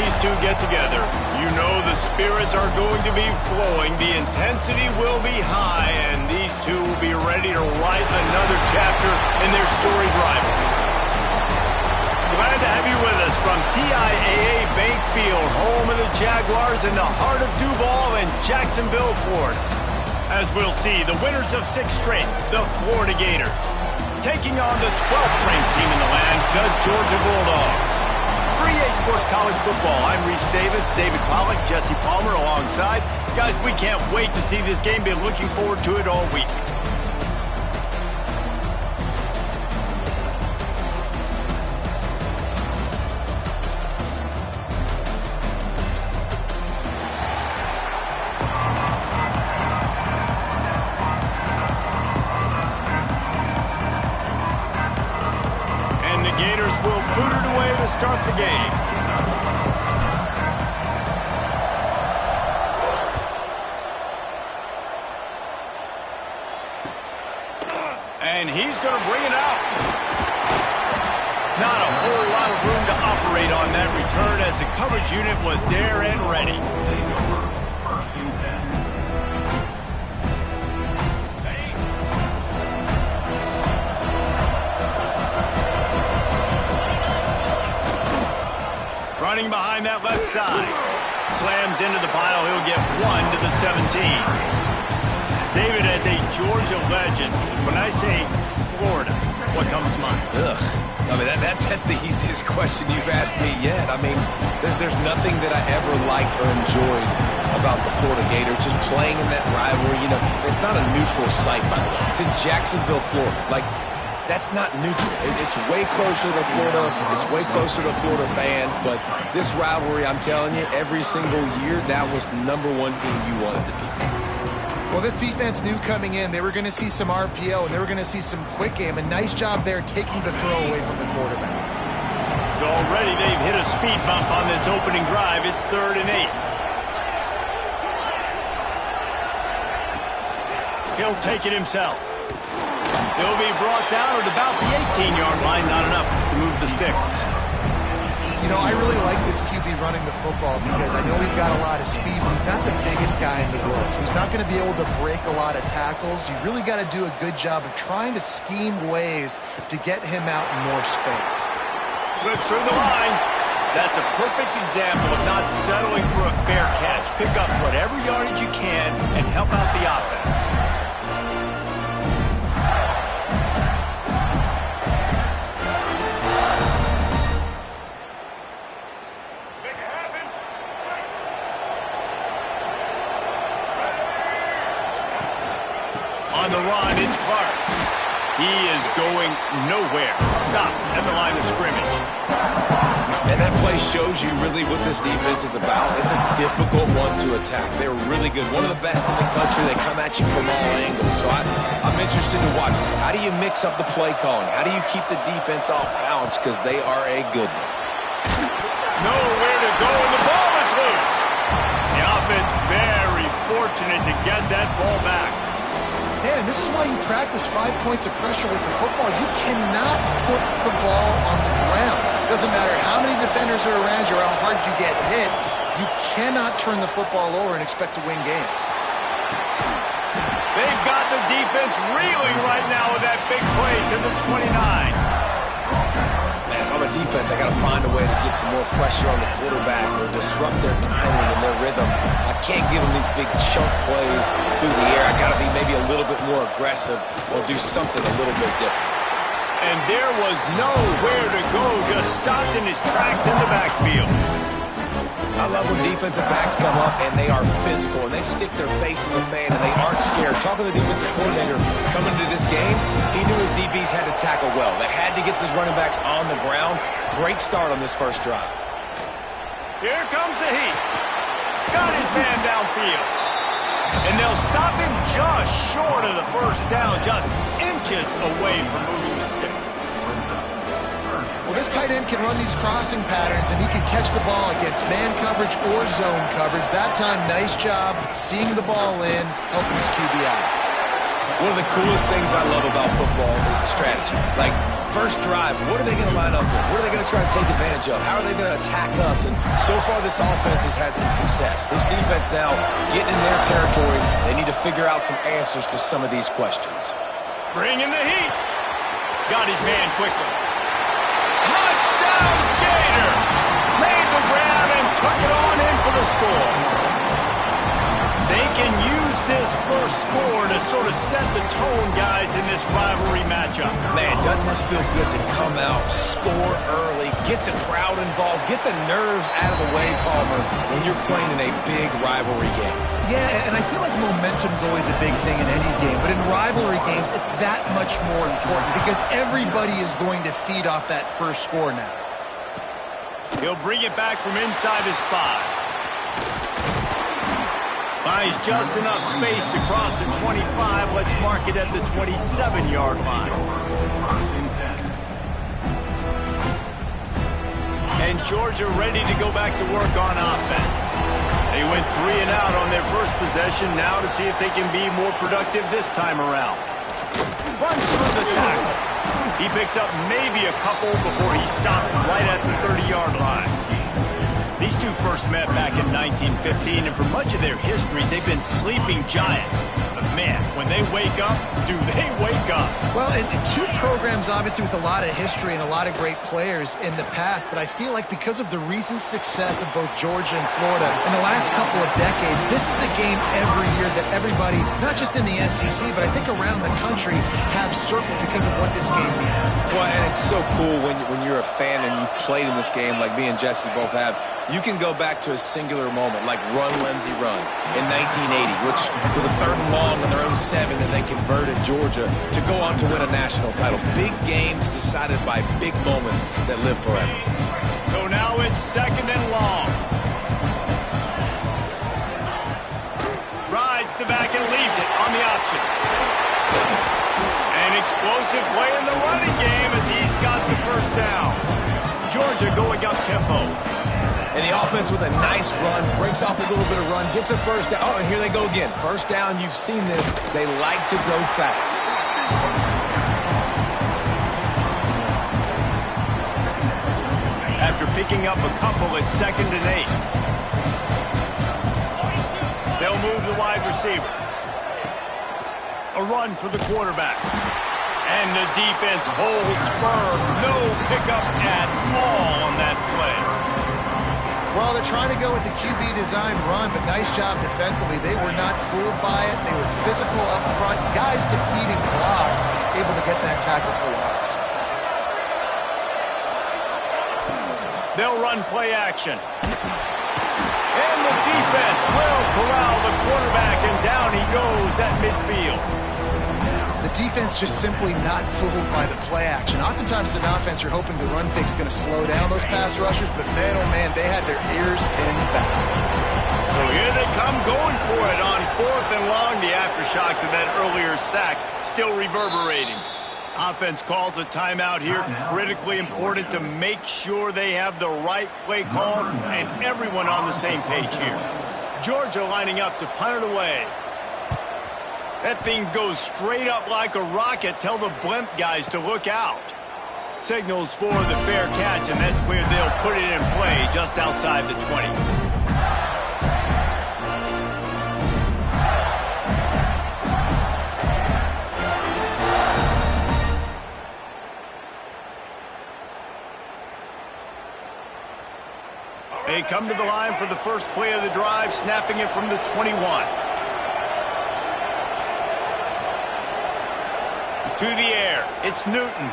these two get together, you know the spirits are going to be flowing, the intensity will be high, and these two will be ready to write another chapter in their storied rivalry. Glad to have you with us from TIAA Bank Field, home of the Jaguars in the heart of Duval and Jacksonville, Florida. As we'll see, the winners of 6 straight, the Florida Gators, taking on the 12th ranked team in the land, the Georgia Bulldogs. For EA Sports College Football, I'm Reese Davis, David Pollack, Jesse Palmer alongside. Guys, we can't wait to see this game. Been looking forward to it all week. Gators will boot it away to start the game. And he's going to bring it out. Not a whole lot of room to operate on that return as the coverage unit was there and ready. Running behind that left side. Slams into the pile. He'll get 1 to the 17. David, as a Georgia legend, when I say Florida, what comes to mind? Ugh. I mean, that's the easiest question you've asked me yet. I mean, there's nothing that I ever liked or enjoyed about the Florida Gators. Just playing in that rivalry, you know, it's not a neutral site, by the way. It's in Jacksonville, Florida. Like, that's not neutral. It's way closer to Florida. It's way closer to Florida fans. But this rivalry, I'm telling you, every single year, that was the #1 team you wanted to be. Well, this defense knew coming in they were going to see some RPO and they were going to see some quick game. A nice job there taking the throw away from the quarterback. So already they've hit a speed bump on this opening drive. It's 3rd and 8. He'll take it himself. He'll be brought down at about the 18-yard line. Not enough to move the sticks. You know, I really like this QB running the football because I know he's got a lot of speed, but he's not the biggest guy in the world. So he's not going to be able to break a lot of tackles. You really got to do a good job of trying to scheme ways to get him out in more space. Slips through the line. That's a perfect example of not settling for a fair catch. Pick up whatever yardage you can and help out the offense. On the run, it's Clark. He is going nowhere. Stop at the line of scrimmage. And that play shows you really what this defense is about. It's a difficult one to attack. They're really good. One of the best in the country. They come at you from all angles. So I'm interested to watch. How do you mix up the play calling? How do you keep the defense off balance? Because they are a good one. Nowhere to go, and the ball is loose. The offense very fortunate to get that ball back. Man, and this is why you practice 5 points of pressure with the football. You cannot put the ball on the ground. Doesn't matter how many defenders are around you or how hard you get hit. You cannot turn the football over and expect to win games. They've got the defense reeling right now with that big play to the 29. Man, if I'm a defense, I got to find a way to get some more pressure on the quarterback or disrupt their timing and their rhythm. I can't give them these big chunk plays through the air. I got to be maybe a little bit more aggressive or do something a little bit different. And there was nowhere to go, just stopped in his tracks in the backfield. I love when defensive backs come up and they are physical and they stick their face in the fan and they aren't scared. Talking to the defensive coordinator coming into this game, he knew his DBs had to tackle well. They had to get these running backs on the ground. Great start on this first drive. Here comes the heat. Got his man downfield. And they'll stop him just short of the first down, just inches away from moving the sticks. Well, this tight end can run these crossing patterns, and he can catch the ball against man coverage or zone coverage. That time, nice job seeing the ball in, helping his QB out. One of the coolest things I love about football is the strategy. Like, First drive, what are they going to line up with? What are they going to try to take advantage of? How are they going to attack us? And so far, this offense has had some success. This defense now getting in their territory. They need to figure out some answers to some of these questions. Bringing the heat. Got his man quickly. Touchdown, Gator! Made the grab and took it on in for the score. They can use this first score to sort of set the tone, guys, in this rivalry matchup. Man, doesn't this feel good to come out, score early, get the crowd involved, get the nerves out of the way, Palmer, when you're playing in a big rivalry game. Yeah, and I feel like momentum's always a big thing in any game, but in rivalry games, it's that much more important because everybody is going to feed off that first score now. He'll bring it back from inside his 5. Buys just enough space to cross the 25. Let's mark it at the 27-yard line. And Georgia ready to go back to work on offense. They went 3 and out on their first possession. Now to see if they can be more productive this time around. Runs through the tackle. He picks up maybe a couple before he stopped right at the 30-yard line. These two first met back in 1915, and for much of their histories, they've been sleeping giants. But man, when they wake up, do they wake up? Well, it's two programs, obviously, with a lot of history and a lot of great players in the past, but I feel like because of the recent success of both Georgia and Florida in the last couple of decades, this is a game every year that everybody, not just in the SEC, but I think around the country, have circled because of what this game means. Well, and it's so cool when you're a fan and you've played in this game like me and Jesse both have. You can go back to a singular moment, like Run, Lindsey, Run in 1980, which was a 3rd and long on their own 7 that they converted Georgia to go on to win a national title. Big games decided by big moments that live forever. So now it's 2nd and long. Rides the back and leaves it on the option. An explosive play in the running game as he's got the first down. Georgia going up tempo. And the offense with a nice run, breaks off a little bit of run, gets a first down. Oh, and here they go again. First down, you've seen this. They like to go fast. After picking up a couple at 2nd and 8. They'll move the wide receiver. A run for the quarterback. And the defense holds firm. No pickup at all on that play. Well, they're trying to go with the QB design run, but nice job defensively. They were not fooled by it. They were physical up front. Guys defeating blocks, able to get that tackle for loss. They'll run play action. And the defense will corral the quarterback, and down he goes at midfield. The defense just simply not fooled by the play action. Oftentimes as an offense, you're hoping the run fake's going to slow down those pass rushers, but man, oh man, they had their ears pinned back. So here they come going for it on 4th and long. The aftershocks of that earlier sack still reverberating. Offense calls a timeout here. Critically important to make sure they have the right play call and everyone on the same page here. Georgia lining up to punt it away. That thing goes straight up like a rocket. Tell the blimp guys to look out. Signals for the fair catch, and that's where they'll put it in play just outside the 20. They come to the line for the first play of the drive, snapping it from the 21. To the air, it's Newton.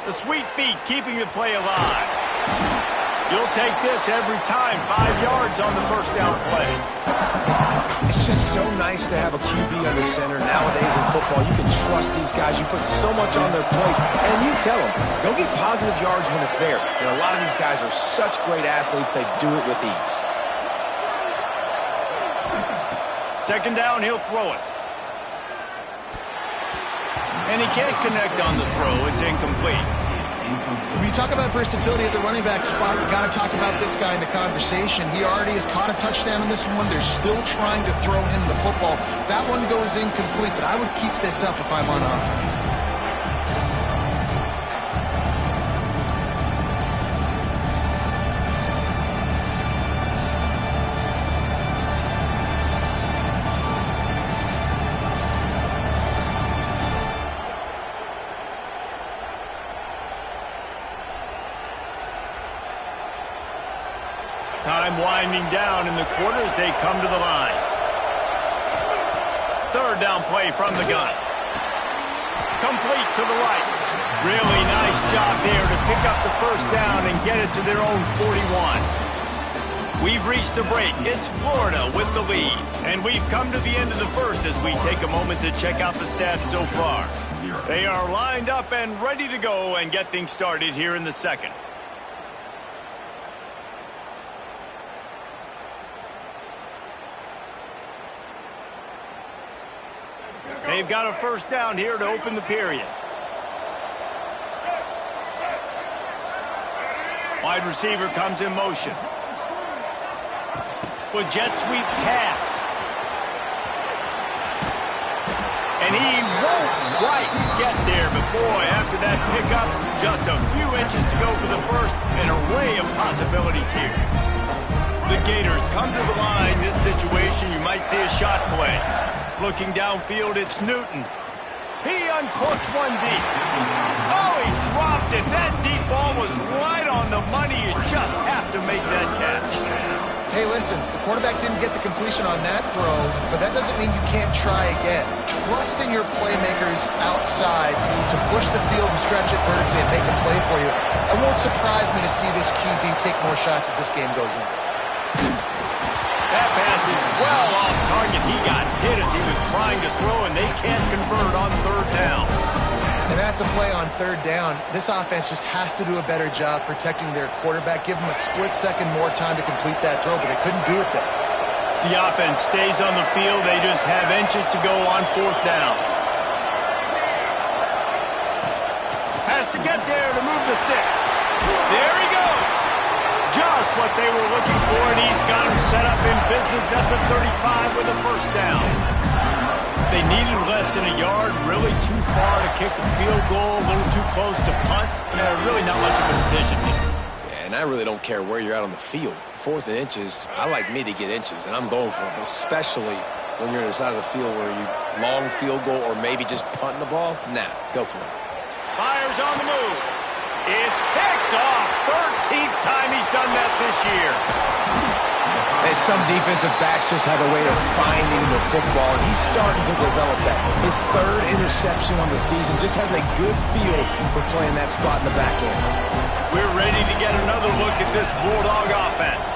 The sweet feet keeping the play alive. You'll take this every time. 5 yards on the first down play. It's just so nice to have a QB under center. Nowadays in football, you can trust these guys. You put so much on their plate, and you tell them, go get positive yards when it's there. And a lot of these guys are such great athletes, they do it with ease. 2nd down, he'll throw it. And he can't connect on the throw. It's incomplete. When you talk about versatility at the running back spot, you got to talk about this guy in the conversation. He already has caught a touchdown in this one. They're still trying to throw him the football. That one goes incomplete, but I would keep this up if I'm on offense. winding down in the quarter as they come to the line. Third down play from the gun. Complete to the right. Really nice job there to pick up the first down and get it to their own 41. We've reached the break. It's Florida with the lead. And we've come to the end of the first as we take a moment to check out the stats so far. They are lined up and ready to go and get things started here in the second. They've got a first down here to open the period. Wide receiver comes in motion. With jet sweep pass. And he won't quite get there, but boy, after that pickup, just a few inches to go for the first. An array of possibilities here. The Gators come to the line. This situation, you might see a shot play. Looking downfield, it's Newton. He uncorks one deep. Oh, he dropped it. That deep ball was right on the money. You just have to make that catch. Hey, listen, the quarterback didn't get the completion on that throw, but that doesn't mean you can't try again. Trust in your playmakers outside to push the field and stretch it vertically and make a play for you. It won't surprise me to see this QB take more shots as this game goes on. That pass is well off target. He got hit as he was trying to throw, and they can't convert on third down. And that's a play on third down. This offense just has to do a better job protecting their quarterback. Give them a split second more time to complete that throw, but they couldn't do it there. The offense stays on the field. They just have inches to go on fourth down. Has to get there to move the sticks. There he goes. Just what they were looking for, and he's got him set up in business at the 35 with a first down. They needed less than a yard, really too far to kick a field goal, a little too close to punt. Really not much of a decision here. Yeah, and I really don't care where you're at on the field. Fourth and inches, I like me to get inches, and I'm going for it, especially when you're on the side of the field where you long field goal or maybe just punting the ball. Nah, go for it. Fires on the move. It's picked off. 13th time he's done that this year. And some defensive backs just have a way of finding the football, and he's starting to develop that. His third interception on the season just has a good feel for playing that spot in the back end. We're ready to get another look at this Bulldog offense.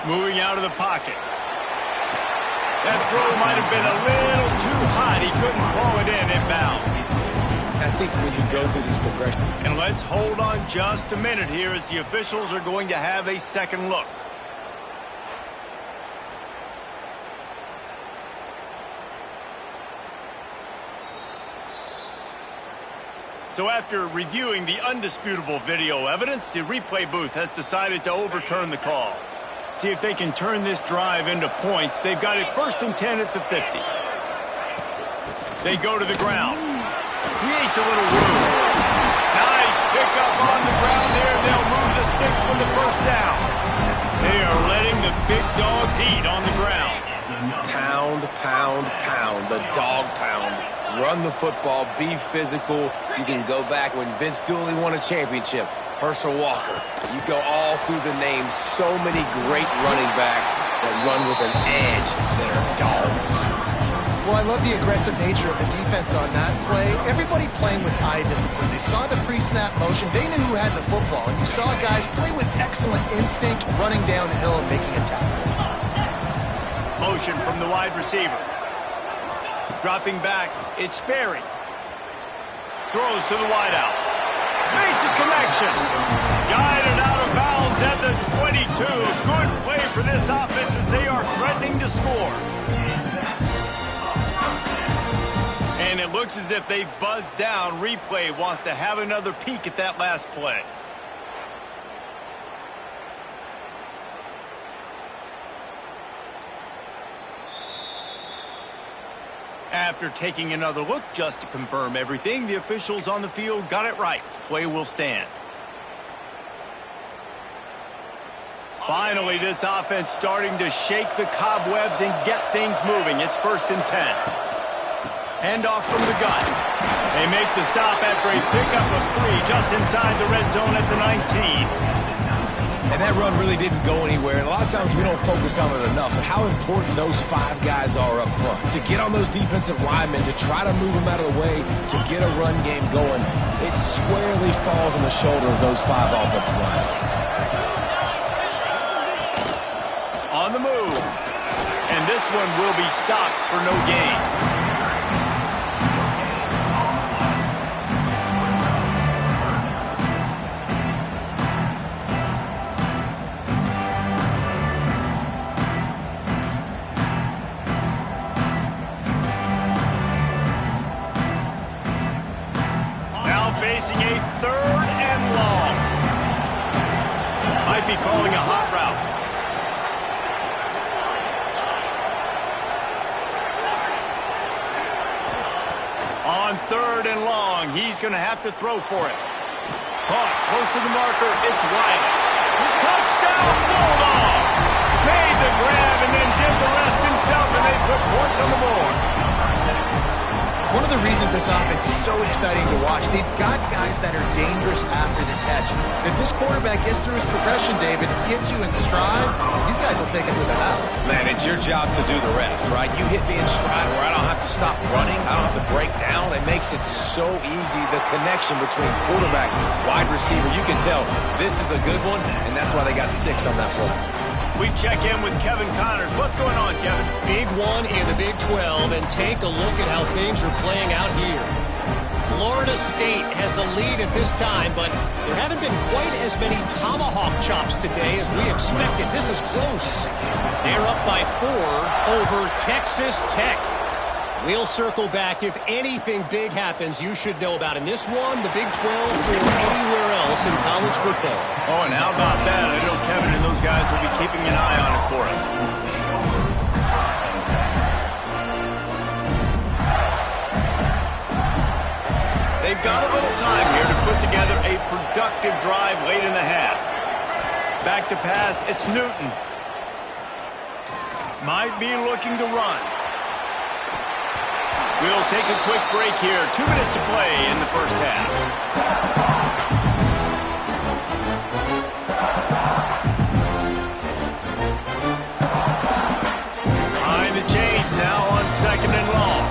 Moving out of the pocket. That throw might have been a little too hot. He couldn't haul it in inbounds. I think when you go through these progressions. And let's hold on just a minute here as the officials are going to have a second look. So after reviewing the undisputable video evidence, the replay booth has decided to overturn the call. See if they can turn this drive into points. They've got it 1st and 10 at the 50. They go to the ground. Creates a little room. Nice pickup on the ground there. They'll move the sticks with the first down. They are letting the big dogs eat on the ground. Pound, pound, pound. The dog pound. Run the football. Be physical. You can go back when Vince Dooley won a championship. Herschel Walker. You go all through the names. So many great running backs that run with an edge that are dogs. Well, I love the aggressive nature of the defense on that play. Everybody playing with eye discipline. They saw the pre-snap motion. They knew who had the football. And you saw guys play with excellent instinct, running downhill and making a tackle. Motion from the wide receiver. Dropping back, it's Sperry. Throws to the wideout. Makes a connection. Guided out of bounds at the 22. Good play for this offense as they are threatening to score. And it looks as if they've buzzed down. Replay wants to have another peek at that last play. After taking another look just to confirm everything, the officials on the field got it right. Play will stand. Finally, this offense starting to shake the cobwebs and get things moving. It's 1st and 10. Handoff from the gun. They make the stop after a pickup of 3 just inside the red zone at the 19. And that run really didn't go anywhere. And a lot of times we don't focus on it enough. But how important those 5 guys are up front. To get on those defensive linemen, to try to move them out of the way, to get a run game going, it squarely falls on the shoulder of those 5 offensive linemen. On the move. And this one will be stopped for no gain. Facing a 3rd and long. Might be calling a hot route. On 3rd and long, he's going to have to throw for it. Caught close to the marker. It's wide. Touchdown, Bulldogs! Made the grab and then did the rest himself, and they put points on the board. One of the reasons this offense is so exciting to watch, they've got guys that are dangerous after the catch. If this quarterback gets through his progression, David, gets you in stride, these guys will take it to the house. Man, it's your job to do the rest, right? You hit me in stride where I don't have to stop running. I don't have to break down. It makes it so easy, the connection between quarterback, wide receiver. You can tell this is a good one, and that's why they got 6 on that play. We check in with Kevin Connors. What's going on, Kevin? Big one in the Big 12, and take a look at how things are playing out here. Florida State has the lead at this time, but there haven't been quite as many tomahawk chops today as we expected. This is close. They're up by 4 over Texas Tech. We'll circle back. If anything big happens, you should know about in this one, the Big 12, or anywhere else in college football. Oh, and how about that? I know Kevin and those guys will be keeping an eye on it for us. They've got a little time here to put together a productive drive late in the half. Back to pass, it's Newton. Might be looking to run. We'll take a quick break here. 2 minutes to play in the first half. Behind the chains now on 2nd and long.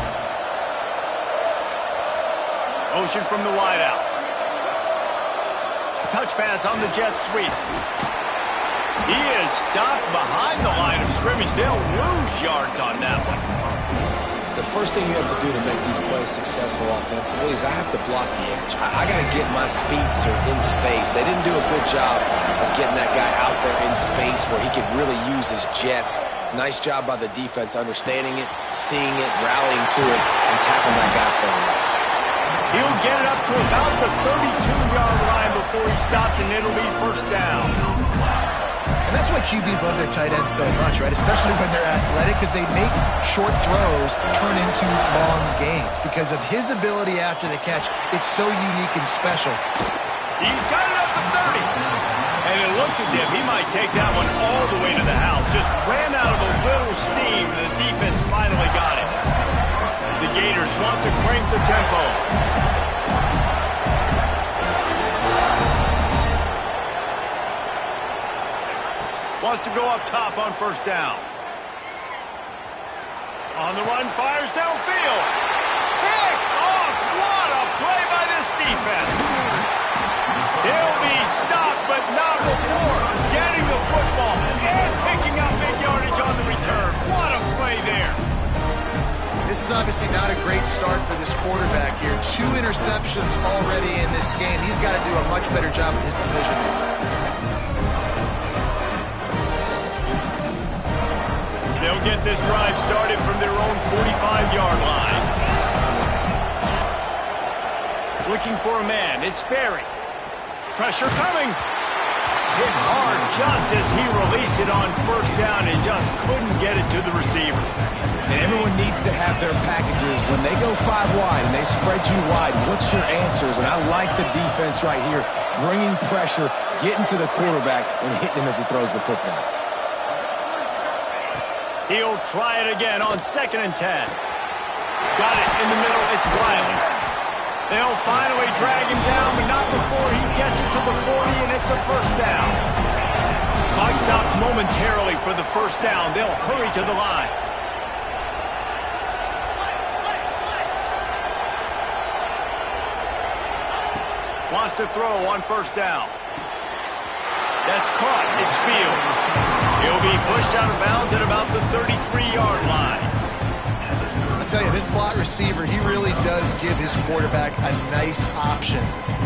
Motion from the wideout. Touch pass on the jet sweep. He is stopped behind the line of scrimmage. They'll lose yards on that one. The first thing you have to do to make these plays successful offensively is I have to block the edge. I got to get my speedster in space. They didn't do a good job of getting that guy out there in space where he could really use his jets. Nice job by the defense understanding it, seeing it, rallying to it, and tackling that guy for a loss. He'll get it up to about the 32-yard line before he stopped, and it'll be first down. And that's why QBs love their tight ends so much, right? Especially when they're athletic, because they make short throws turn into long gains. Because of his ability after the catch, it's so unique and special. He's got it up to 30. And it looked as if he might take that one all the way to the house. Just ran out of a little steam, and the defense finally got it. The Gators want to crank the tempo. Wants to go up top on first down. On the run, fires downfield. Picked off. What a play by this defense. He'll be stopped, but not before getting the football and picking up big yardage on the return. What a play there. This is obviously not a great start for this quarterback here. 2 interceptions already in this game. He's got to do a much better job with his decision making. They'll get this drive started from their own 45-yard line. Looking for a man. It's Berry. Pressure coming. Hit hard just as he released it on first down and just couldn't get it to the receiver. And everyone needs to have their packages. When they go 5 wide and they spread you wide, what's your answers? And I like the defense right here, bringing pressure, getting to the quarterback, and hitting him as he throws the football. He'll try it again on 2nd and 10. Got it in the middle. It's Wiley. They'll finally drag him down, but not before he gets it to the 40, and it's a first down. Clock stops momentarily for the first down. They'll hurry to the line. Wants to throw on first down. That's caught. It's Fields. He'll be pushed out of bounds at about the 33-yard line. I'll tell you, this slot receiver, he really does give his quarterback a nice option.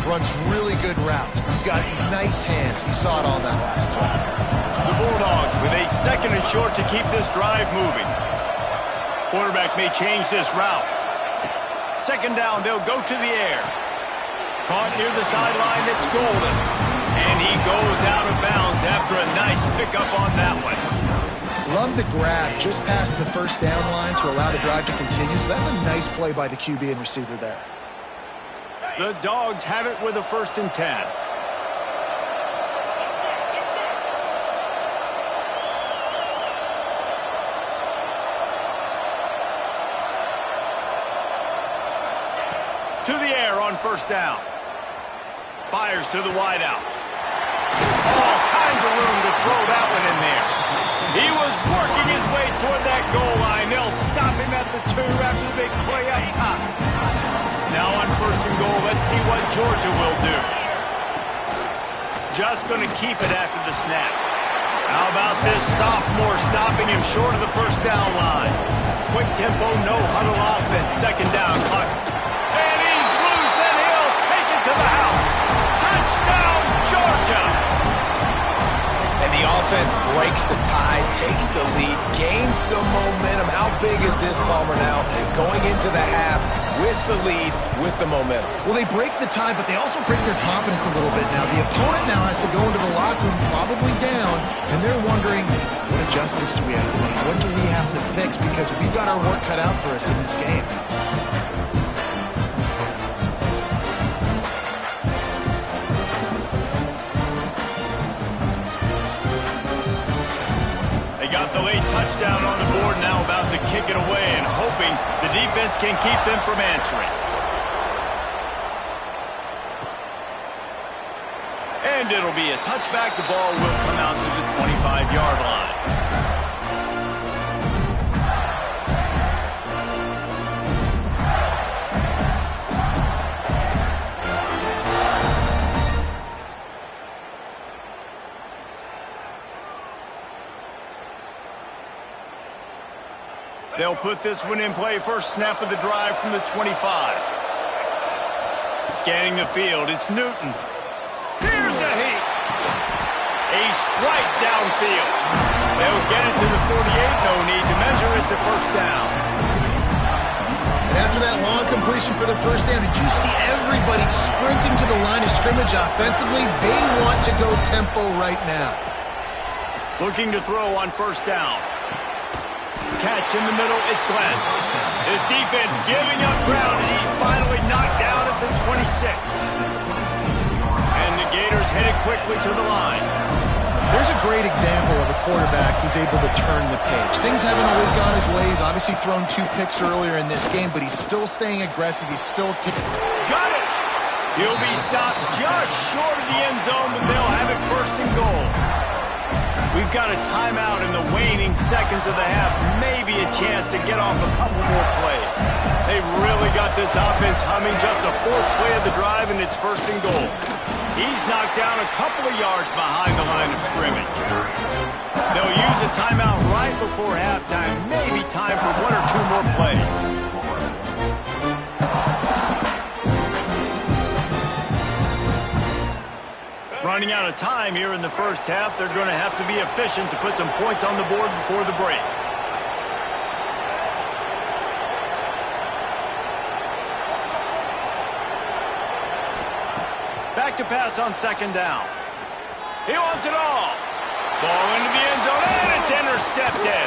Runs really good routes. He's got nice hands. You saw it all in that last play. The Bulldogs with a 2nd and short to keep this drive moving. Quarterback may change this route. 2nd down, they'll go to the air. Caught near the sideline, it's Golden. And he goes out of bounds after a nice pickup on that one. Love the grab just past the first down line to allow the drive to continue. So that's a nice play by the QB and receiver there. The Dogs have it with a 1st and 10. To the air on 1st down. Fires to the wideout. All kinds of room to throw that one in there. He was working his way toward that goal line. They'll stop him at the 2 after the big play up top. Now on 1st and goal, let's see what Georgia will do. Just going to keep it after the snap. How about this sophomore stopping him short of the 1st down line? Quick tempo, no huddle offense. 2nd down clock. And he's loose, and he'll take it to the house. Touchdown, Georgia! And the offense breaks the tie, takes the lead, gains some momentum. How big is this, Palmer, now? Going into the half with the lead, with the momentum. Well, they break the tie, but they also break their confidence a little bit now. The opponent now has to go into the locker room, probably down, and they're wondering, what adjustments do we have to make? What do we have to fix? Because we've got our work cut out for us in this game. Got the late touchdown on the board, now about to kick it away and hoping the defense can keep them from answering. And it'll be a touchback. The ball will come out to the 25-yard line. They'll put this one in play. First snap of the drive from the 25. Scanning the field, it's Newton. Here's a heat. A strike downfield. They'll get it to the 48. No need to measure. It's a 1st down. And after that long completion for the 1st down, did you see everybody sprinting to the line of scrimmage offensively? They want to go tempo right now. Looking to throw on 1st down. Catch in the middle, it's Glenn. His defense giving up ground as he's finally knocked down at the 26. And the Gators headed quickly to the line. There's a great example of a quarterback who's able to turn the page. Things haven't always gone his way. He's obviously thrown 2 picks earlier in this game, but he's still staying aggressive. He's still... Got it! He'll be stopped just short of the end zone, but they'll have it 1st and goal. We've got a timeout in the waning seconds of the half. Maybe a chance to get off a couple more plays. They've really got this offense humming. Just the 4th play of the drive, and it's 1st and goal. He's knocked down a couple of yards behind the line of scrimmage. They'll use a timeout right before halftime. Maybe time for 1 or 2 more plays. Running out of time here in the 1st half. They're going to have to be efficient to put some points on the board before the break. Back to pass on 2nd down. He wants it all. Ball into the end zone, and it's intercepted.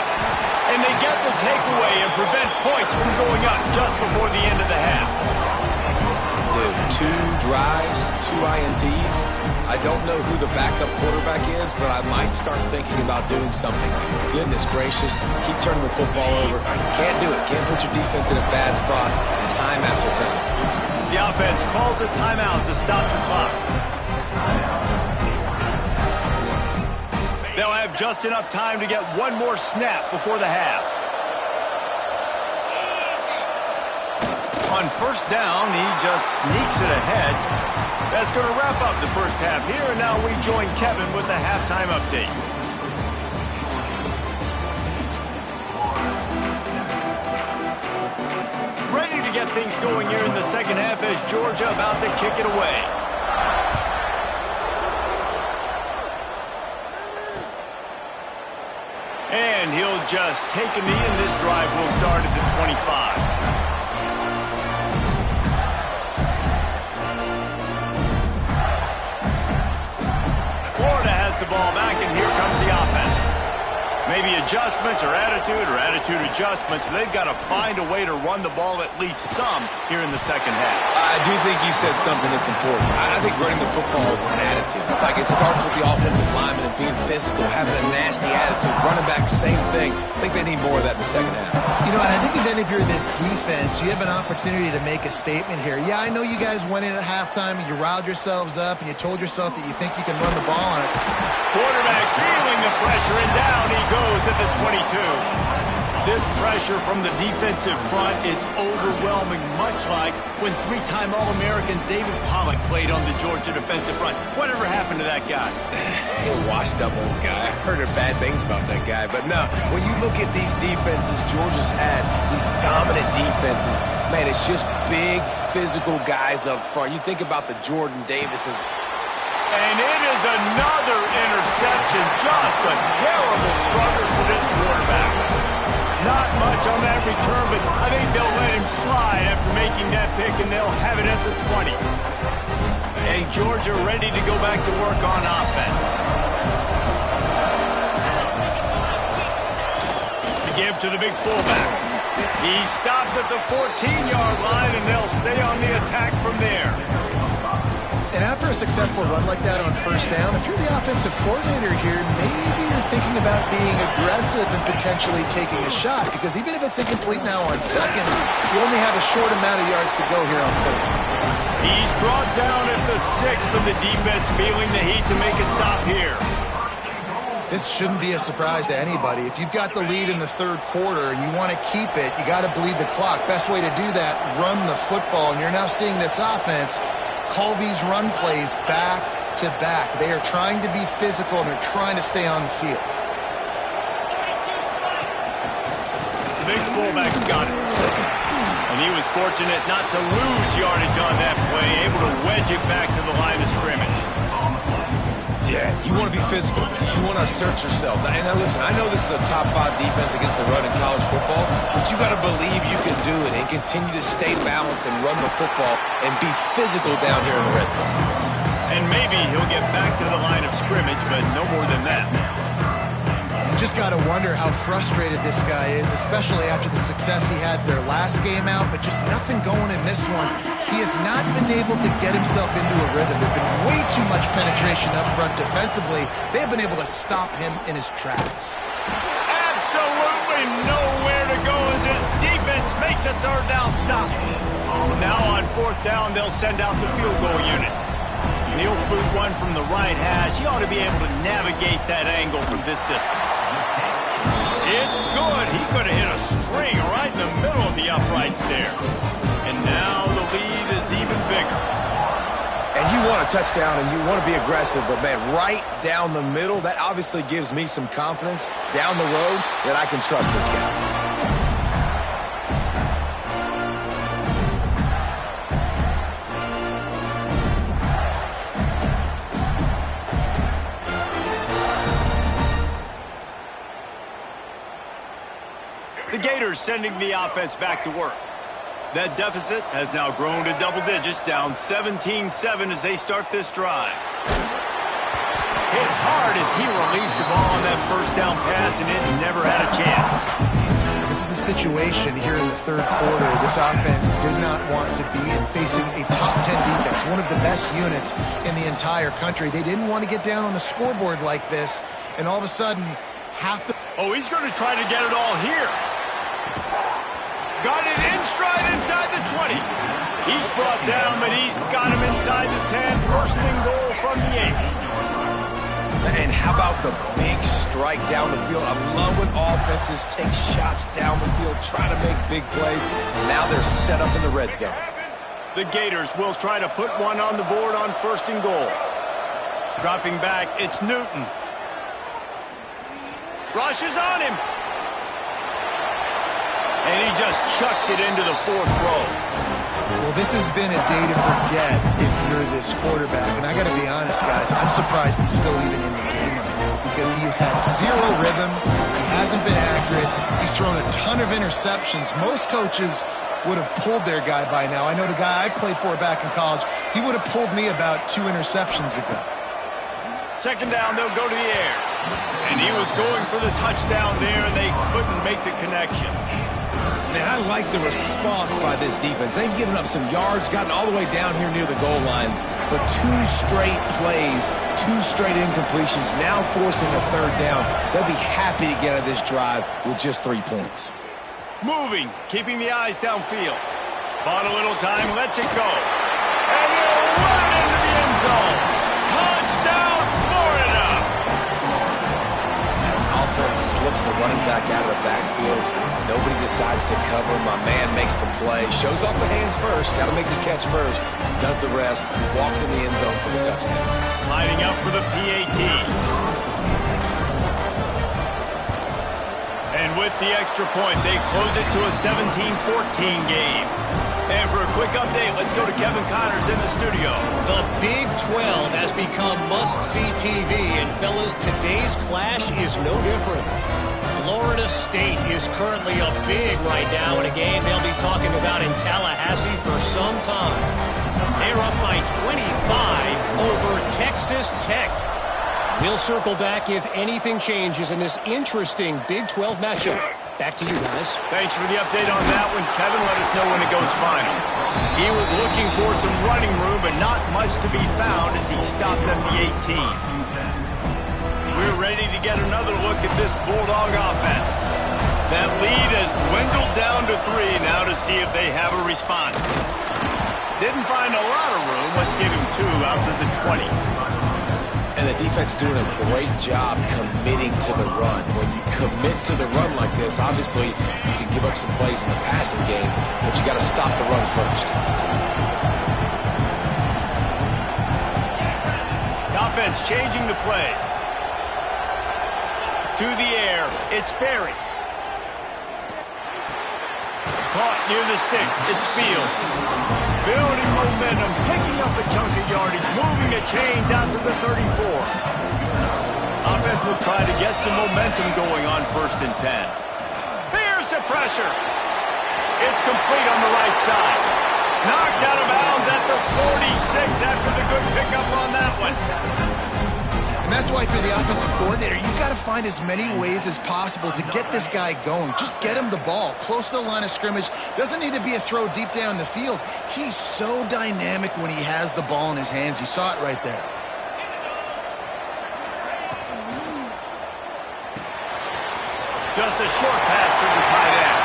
And they get the takeaway and prevent points from going up just before the end of the half. Dude, 2 drives, 2 INTs. I don't know who the backup quarterback is, but I might start thinking about doing something. Goodness gracious, keep turning the football over. Can't do it. Can't put your defense in a bad spot time after time. The offense calls a timeout to stop the clock. They'll have just enough time to get one more snap before the half. On first down, he just sneaks it ahead. That's going to wrap up the first half here, and now we join Kevin with the halftime update. Ready to get things going here in the second half as Georgia about to kick it away. And he'll just take a knee, and this drive will start at the 25. Florida has the ball back, and here comes the offense. Maybe adjustments or attitude adjustments. They've got to find a way to run the ball at least some here in the second half. I do think you said something that's important. I think running the football is an attitude. Like, it starts with the offensive lineman and being physical, having a nasty attitude. Running back, same thing. I think they need more of that in the second half. You know, and I think then if you're this defense, you have an opportunity to make a statement here. Yeah, I know you guys went in at halftime and you riled yourselves up and you told yourself that you think you can run the ball on us. Quarterback feeling the pressure, and down he goes at the 22. This pressure from the defensive front is overwhelming, much like when three-time All-American David Pollock played on the Georgia defensive front. Whatever happened to that guy? Washed-up old guy. I heard bad things about that guy. But no, when you look at these defenses Georgia's had, these dominant defenses, man, it's just big, physical guys up front. You think about the Jordan Davises. And it is another interception. Just a terrible struggle for this quarterback. Not much on that return, but I think they'll let him slide after making that pick, and they'll have it at the 20. And Georgia ready to go back to work on offense. The give to the big fullback. He stopped at the 14-yard line, and they'll stay on the attack from there. And after a successful run like that on first down, if you're the offensive coordinator here, maybe you're thinking about being aggressive and potentially taking a shot, because even if it's incomplete now on second, you only have a short amount of yards to go here on third. He's brought down at the 6, but the defense feeling the heat to make a stop here. This shouldn't be a surprise to anybody. If you've got the lead in the third quarter and you want to keep it, you got to bleed the clock. Best way to do that, run the football. And you're now seeing this offense call these run plays back to back. They are trying to be physical, and they're trying to stay on the field. The big fullback's got it. And he was fortunate not to lose yardage on that play, able to wedge it back to the line of scrimmage. Yeah, you want to be physical. You want to assert yourselves. And now listen, I know this is a top 5 defense against the run in college football, but you got to believe you can do it and continue to stay balanced and run the football and be physical down here in the red zone. And maybe he'll get back to the line of scrimmage, but no more than that. You just got to wonder how frustrated this guy is, especially after the success he had their last game out, but just nothing going in this one. He has not been able to get himself into a rhythm. There's been way too much penetration up front defensively. They have been able to stop him in his tracks. Absolutely nowhere to go as his defense makes a third down stop. Now on fourth down, they'll send out the field goal unit. And he'll boot one from the right hash. He ought to be able to navigate that angle from this distance. It's good. He could have hit a string right in the middle of the uprights there. And now the lead is even bigger. And you want a touchdown and you want to be aggressive, but man, right down the middle, that obviously gives me some confidence down the road that I can trust this guy. The Gators sending the offense back to work. That deficit has now grown to double digits, down 17-7 as they start this drive. Hit hard as he released the ball on that first down pass, and it never had a chance. This is a situation here in the third quarter. This offense did not want to be facing a top 10 defense, one of the best units in the entire country. They didn't want to get down on the scoreboard like this, and all of a sudden, have to... Oh, he's going to try to get it all here. Got it in stride inside the 20. He's brought down, but he's got him inside the 10. First and goal from the 8. And how about the big strike down the field? I love when offenses take shots down the field, try to make big plays. Now they're set up in the red zone. The Gators will try to put one on the board on 1st and goal. Dropping back, it's Newton. Rushes on him. And he just chucks it into the 4th row. Well, this has been a day to forget if you're this quarterback. And I got to be honest, guys, I'm surprised he's still even in the game right now because he has had zero rhythm. He hasn't been accurate. He's thrown a ton of interceptions. Most coaches would have pulled their guy by now. I know the guy I played for back in college, he would have pulled me about 2 interceptions ago. 2nd down, they'll go to the air. And he was going for the touchdown there, and they couldn't make the connection. Man, I like the response by this defense. They've given up some yards, gotten all the way down here near the goal line. But 2 straight plays, 2 straight incompletions, now forcing a 3rd down. They'll be happy to get out of this drive with just 3 points. Moving, keeping the eyes downfield. Bought a little time, lets it go. And he'll run it into the end zone. Touchdown, Florida! Offense slips the running back out of the backfield. Nobody decides to cover. My man makes the play. Shows off the hands first. Got to make the catch first. Does the rest. Walks in the end zone for the touchdown. Lining up for the PAT. And with the extra point, they close it to a 17-14 game. And for a quick update, let's go to Kevin Connors in the studio. The Big 12 has become must-see TV, and fellas, today's clash is no different. Florida State is currently up big right now in a game they'll be talking about in Tallahassee for some time. They're up by 25 over Texas Tech. We'll circle back if anything changes in this interesting Big 12 matchup. Back to you guys. Thanks for the update on that one, Kevin. Let us know when it goes final. He was looking for some running room, but not much to be found as he stopped at the 18. We're ready to get another look at this Bulldog offense. That lead has dwindled down to 3 now to see if they have a response. Didn't find a lot of room. Let's give him 2 out to the 20. And the defense doing a great job committing to the run. When you commit to the run like this, obviously you can give up some plays in the passing game, but you got to stop the run first. The offense changing the play. To the air, it's Berry. Caught near the sticks, it's Fields. Building momentum, picking up a chunk of yardage, moving the chains out to the 34. Offense will try to get some momentum going on 1st and 10. Here's the pressure. It's complete on the right side. Knocked out of bounds at the 46 after the good pickup on that one. And that's why for the offensive coordinator, you've got to find as many ways as possible to get this guy going. Just get him the ball close to the line of scrimmage. Doesn't need to be a throw deep down the field. He's so dynamic when he has the ball in his hands. You saw it right there. Just a short pass to the tight end.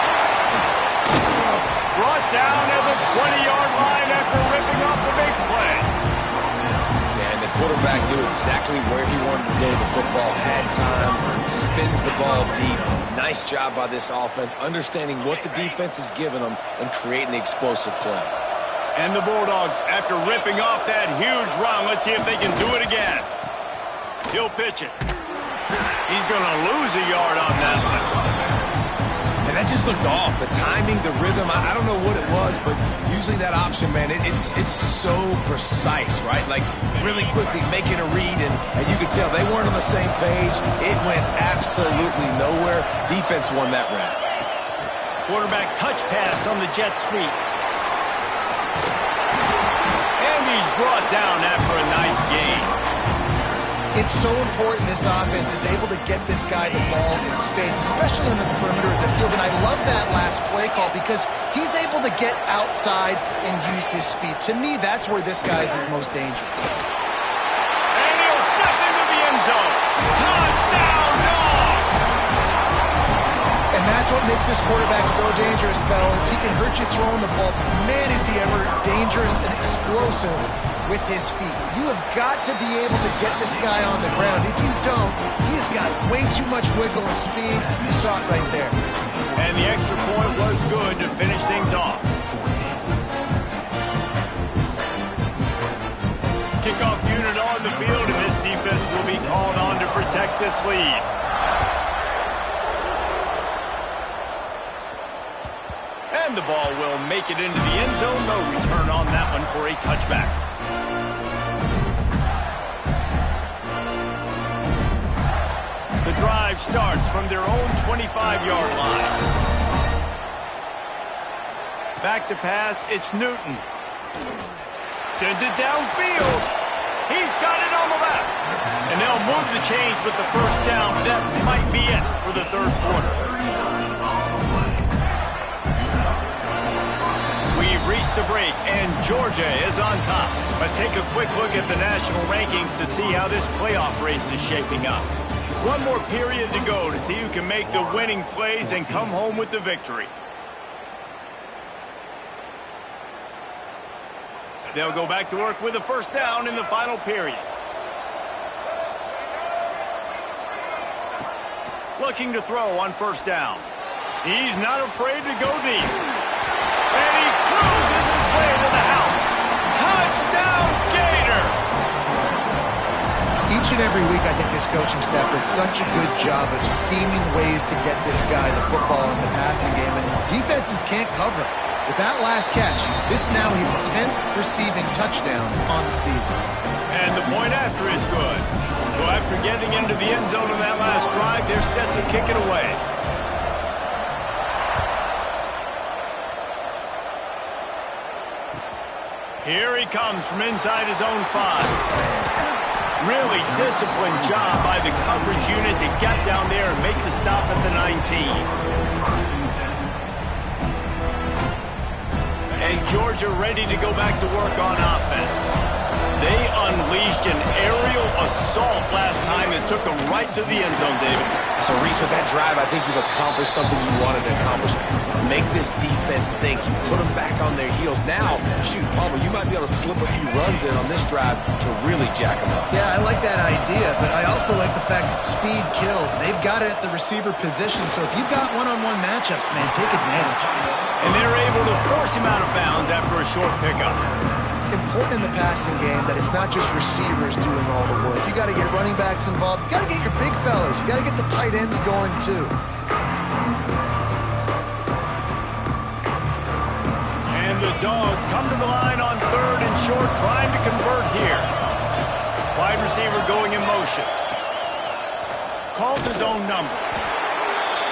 Brought down at the 20-yard line after ripping off the big play. Quarterback knew exactly where he wanted to go with the football, had time, spins the ball deep. Nice job by this offense, understanding what the defense is giving them and creating the explosive play. And the Bulldogs, after ripping off that huge run, let's see if they can do it again. He'll pitch it. He's going to lose a yard on that one. And that just looked off. The timing, the rhythm, I don't know what it was, but usually that option, man, it's so precise, right? Like really quickly making a read, and you could tell they weren't on the same page. It went absolutely nowhere. Defense won that round. Quarterback touch pass on the jet sweep. And he's brought down after a nice gain. It's so important this offense is able to get this guy the ball in space, especially on the perimeter of the field. And I love that last play call because he's able to get outside and use his speed. To me, that's where this guy is most dangerous. And he'll step into the end zone. Touchdown, Dogs! And that's That's what makes this quarterback so dangerous, fellas. He can hurt you throwing the ball, but man, is he ever dangerous and explosive with his feet. You have got to be able to get this guy on the ground. If you don't, he's got way too much wiggle and speed. You saw it right there. And the extra point was good to finish things off. Kickoff unit on the field, and this defense will be called on to protect this lead. And the ball will make it into the end zone. No return on that one for a touchback. The drive starts from their own 25-yard line. Back to pass, it's Newton. Sends it downfield. He's got it on the left. And they'll move the chains with the first down. That might be it for the third quarter. We've reached the break, and Georgia is on top. Let's take a quick look at the national rankings to see how this playoff race is shaping up. One more period to go to see who can make the winning plays and come home with the victory. They'll go back to work with a first down in the final period. Looking to throw on first down. He's not afraid to go deep. And he cruises his way to the house. Touchdown, Gators! Each and every week, I think this coaching staff does such a good job of scheming ways to get this guy the football in the passing game, and defenses can't cover it. With that last catch, this now his 10th receiving touchdown on the season. And the point after is good. So after getting into the end zone on that last drive, they're set to kick it away. Here he comes from inside his own 5. Really disciplined job by the coverage unit to get down there and make the stop at the 19. And Georgia ready to go back to work on offense. They unleashed an aerial assault last time and took them right to the end zone, David. So, Reese, with that drive, I think you've accomplished something you wanted to accomplish. Make this defense think. You put them back on their heels. Now, shoot, Palmer, you might be able to slip a few runs in on this drive to really jack them up. Yeah, I like that idea, but I also like the fact that speed kills. They've got it at the receiver position, so if you've got one-on-one matchups, man, take advantage. And they're able to force him out of bounds after a short pickup. Important in the passing game that it's not just receivers doing all the work. You got to get running backs involved. You got to get your big fellas. You got to get the tight ends going too. And the Dogs come to the line on 3rd and short, trying to convert here. Wide receiver going in motion. Calls his own number.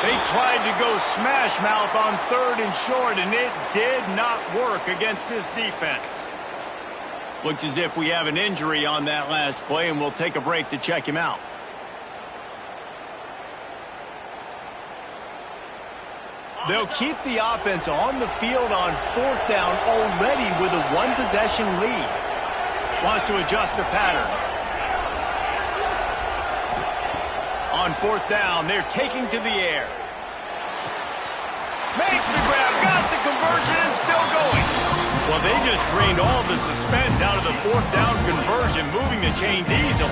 They tried to go smash mouth on 3rd and short, and it did not work against this defense. Looks as if we have an injury on that last play, and we'll take a break to check him out. They'll keep the offense on the field on 4th down already with a one-possession lead. Wants to adjust the pattern. On 4th down, they're taking to the air. Makes the grab, got the conversion, and still going. Well, they just drained all the suspense out of the 4th down conversion, moving the chains easily.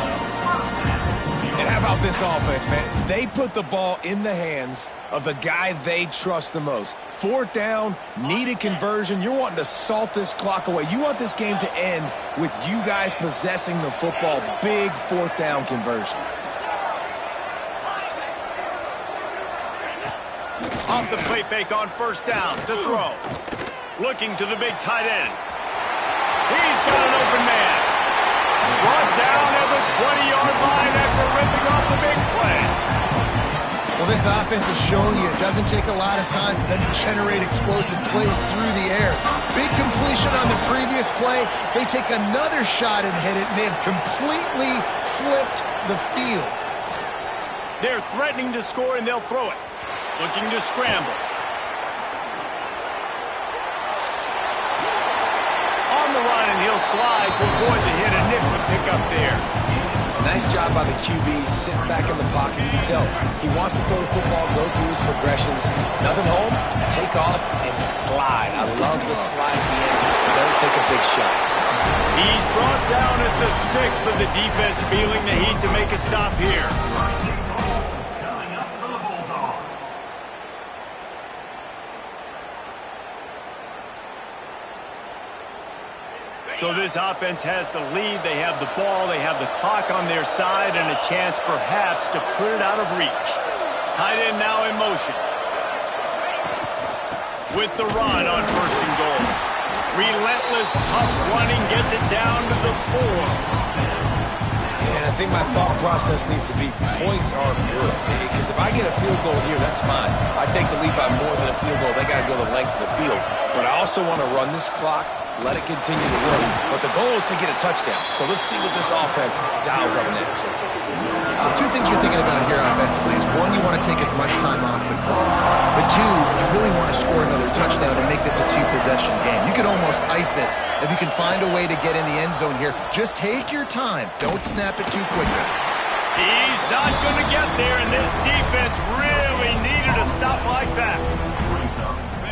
And how about this offense, man? They put the ball in the hands of the guy they trust the most. 4th down, needed conversion. You're wanting to salt this clock away. You want this game to end with you guys possessing the football. Big 4th down conversion. Off the play fake on 1st down to throw. Looking to the big tight end. He's got an open man. Brought down at the 20-yard line after ripping off the big play. Well, this offense has shown you it doesn't take a lot of time for them to generate explosive plays through the air. Big completion on the previous play. They take another shot and hit it, and they have completely flipped the field. They're threatening to score, and they'll throw it. Looking to scramble. On the run, and he'll slide to avoid the hit, and Nick would pick up there. Nice job by the QB, sitting back in the pocket. You can tell he wants to throw the football, go through his progressions. Nothing home, take off, and slide. I love the slide at the end. Don't take a big shot. He's brought down at the 6, but the defense feeling the heat to make a stop here. So this offense has the lead. They have the ball. They have the clock on their side and a chance perhaps to put it out of reach. Tight end now in motion. With the run on 1st and goal. Relentless, tough running gets it down to the 4. And I think my thought process needs to be points are good. Because if I get a field goal here, that's fine. I take the lead by more than a field goal. They got to go the length of the field. But I also want to run this clock, let it continue to work. But the goal is to get a touchdown. So let's see what this offense dials up next. Two things you're thinking about here offensively is, one, you want to take as much time off the clock. But two, you really want to score another touchdown and make this a 2-possession game. You could almost ice it if you can find a way to get in the end zone here. Just take your time. Don't snap it too quickly. He's not going to get there, and this defense really needed a stop like that.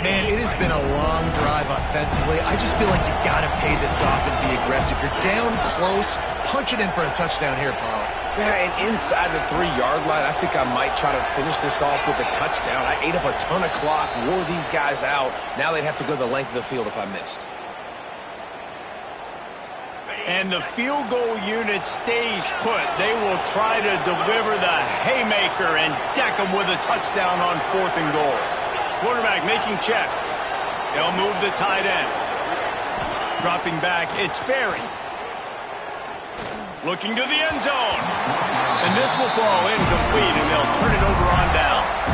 Man, it has been a long drive offensively. I just feel like you got to pay this off and be aggressive. You're down close. Punch it in for a touchdown here, Paul. Yeah, and inside the 3-yard line, I think I might try to finish this off with a touchdown. I ate up a ton of clock, wore these guys out. Now they'd have to go the length of the field if I missed. And the field goal unit stays put. They will try to deliver the haymaker and deck them with a touchdown on 4th and goal. Quarterback making checks. They'll move the tight end. Dropping back, it's Berry. Looking to the end zone. And this will fall incomplete, and they'll turn it over on downs.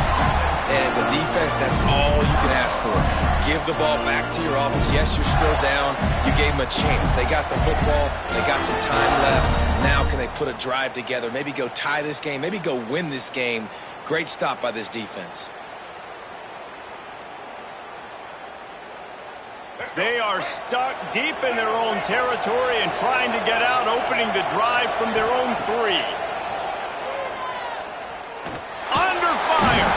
And as a defense, that's all you can ask for. Give the ball back to your offense. Yes, you're still down. You gave them a chance. They got the football. They got some time left. Now can they put a drive together? Maybe go tie this game. Maybe go win this game. Great stop by this defense. They are stuck deep in their own territory and trying to get out, opening the drive from their own 3. Under fire.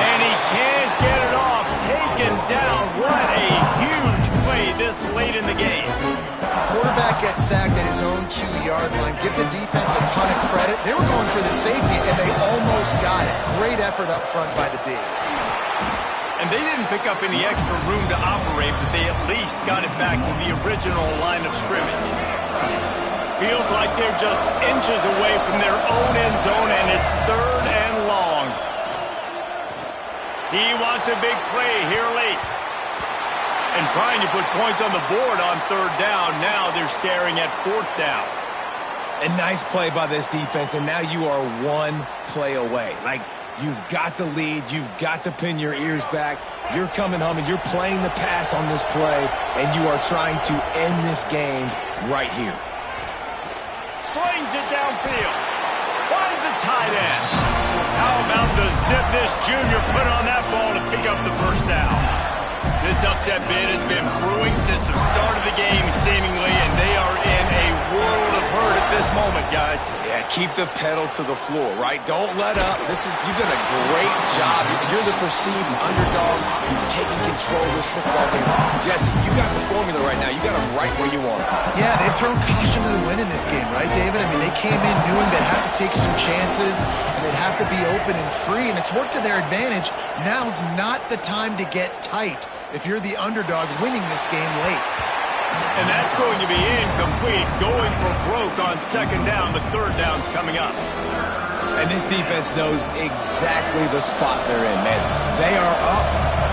And he can't get it off. Taken down. What a huge play this late in the game. Quarterback gets sacked at his own 2-yard line. Give the defense a ton of credit. They were going for the safety, and they almost got it. Great effort up front by the D. And they didn't pick up any extra room to operate, but they at least got it back to the original line of scrimmage. Feels like they're just inches away from their own end zone, and it's 3rd and long. He wants a big play here late. And trying to put points on the board on 3rd down. Now they're staring at 4th down. A nice play by this defense, and now you are 1 play away. You've got the lead. You've got to pin your ears back. You're coming home, and you're playing the pass on this play, and you are trying to end this game right here. Slings it downfield. Finds a tight end. How about the zip this junior put on that ball to pick up the 1st down? This upset bid has been brewing since the start of the game, seemingly, and they are in a world of hurt at this moment, guys. Yeah, keep the pedal to the floor, right? Don't let up. You've done a great job. You're the perceived underdog. You've taken control of this football game. Jesse, you got the formula right now. You got them right where you want them. Yeah, they've thrown caution to the wind in this game, right, David? I mean, they came in knowing they'd have to take some chances, and they'd have to be open and free, and it's worked to their advantage. Now's not the time to get tight if you're the underdog winning this game late. And that's going to be incomplete, going for broke on 2nd down, but 3rd down's coming up. And this defense knows exactly the spot they're in, man. They are up.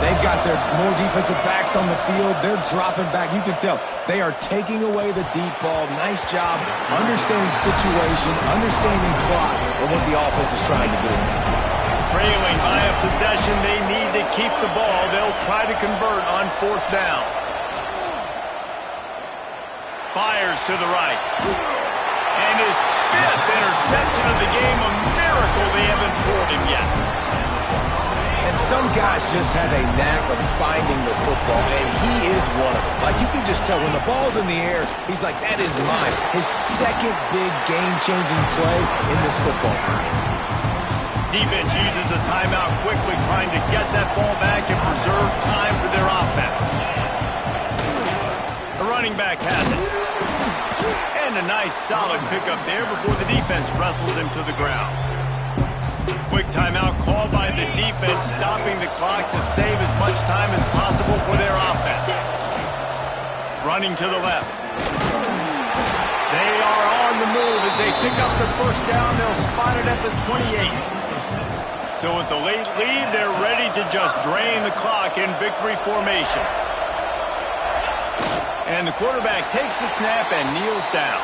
They've got their more defensive backs on the field. They're dropping back. You can tell they are taking away the deep ball. Nice job understanding situation, understanding clock, and what the offense is trying to do. Trailing by a possession, they need to keep the ball. They'll try to convert on 4th down. Fires to the right. And his 5th interception of the game, a miracle they haven't pulled him yet. And some guys just have a knack of finding the football, and he is one of them. Like, you can just tell when the ball's in the air, he's like, that is mine. His second big game-changing play in this football game. Defense uses a timeout quickly, trying to get that ball back and preserve time for their offense. The running back has it. And a nice solid pickup there before the defense wrestles him to the ground. Quick timeout called by the defense, stopping the clock to save as much time as possible for their offense. Running to the left. They are on the move as they pick up the first down. They'll spot it at the 28. So with the late lead, they're ready to just drain the clock in victory formation. And the quarterback takes the snap and kneels down.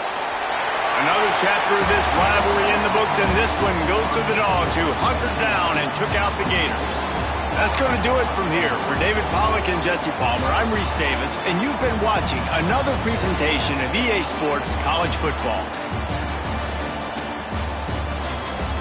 Another chapter of this rivalry in the books, and this one goes to the Dogs, who hunkered down and took out the Gators. That's going to do it from here. For David Pollack and Jesse Palmer, I'm Reese Davis, and you've been watching another presentation of EA Sports College Football.